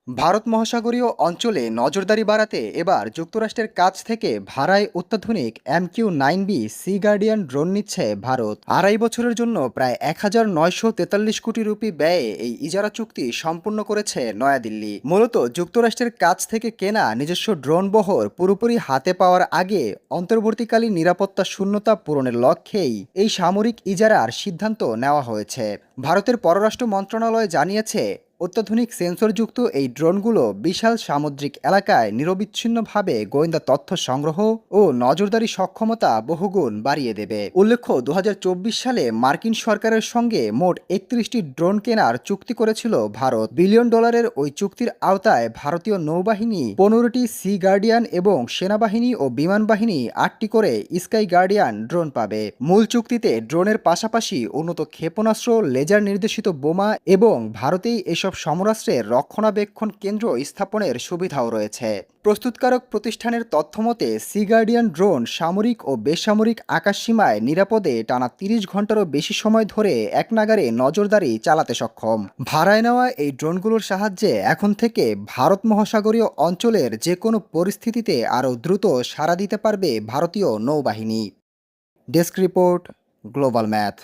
ভারত মহাসাগরীয় অঞ্চলে নজরদারি বাড়াতে এবার যুক্তরাষ্ট্রের কাছ থেকে ভাড়ায় অত্যাধুনিক MQ-9B সি গার্ডিয়ান ড্রোন নিচ্ছে ভারত। 2.5 বছরের জন্য প্রায় 1943 কোটি রুপি ব্যয়ে এই ইজারা চুক্তি সম্পূর্ণ করেছে নয়াদিল্লি। মূলত যুক্তরাষ্ট্রের কাছ থেকে কেনা নিজস্ব ড্রোন বহর পুরোপুরি হাতে পাওয়ার আগে অন্তর্বর্তীকালীন নিরাপত্তা শূন্যতা পূরণের লক্ষ্যেই এই সামরিক ইজারার সিদ্ধান্ত নেওয়া হয়েছে। ভারতের পররাষ্ট্র মন্ত্রণালয় জানিয়েছে, অত্যাধুনিক সেন্সরযুক্ত এই ড্রোনগুলো বিশাল সামুদ্রিক এলাকায় নিরবিচ্ছিন্নভাবে গোয়েন্দা তথ্য সংগ্রহ ও নজরদারি সক্ষমতা বহুগুণ বাড়িয়ে দেবে। উল্লেখ্য, 2024 সালে মার্কিন সরকারের সঙ্গে মোট 31টি ড্রোন কেনার চুক্তি করেছিল ভারত। $1 বিলিয়ন ওই চুক্তির আওতায় ভারতীয় নৌবাহিনী 15টি সি গার্ডিয়ান এবং সেনাবাহিনী ও বিমান বাহিনী 8টি করে স্কাই গার্ডিয়ান ড্রোন পাবে। মূল চুক্তিতে ড্রোনের পাশাপাশি উন্নত ক্ষেপণাস্ত্র, লেজার নির্দেশিত বোমা এবং ভারতেই এসব সমরাস্ত্রের রক্ষণাবেক্ষণ কেন্দ্র স্থাপনের সুবিধাও রয়েছে। প্রস্তুতকারক প্রতিষ্ঠানের তথ্যমতে, সি গার্ডিয়ান ড্রোন সামরিক ও বেসামরিক আকাশসীমায় নিরাপদে টানা 30 ঘন্টারও বেশি সময় ধরে একনাগাড়ে নজরদারি চালাতে সক্ষম। ভাড়ায় নেওয়া এই ড্রোনগুলোর সাহায্যে এখন থেকে ভারত মহাসাগরীয় অঞ্চলের যে কোনো পরিস্থিতিতে আরও দ্রুত সাড়া দিতে পারবে ভারতীয় নৌবাহিনী। Desk report, global math.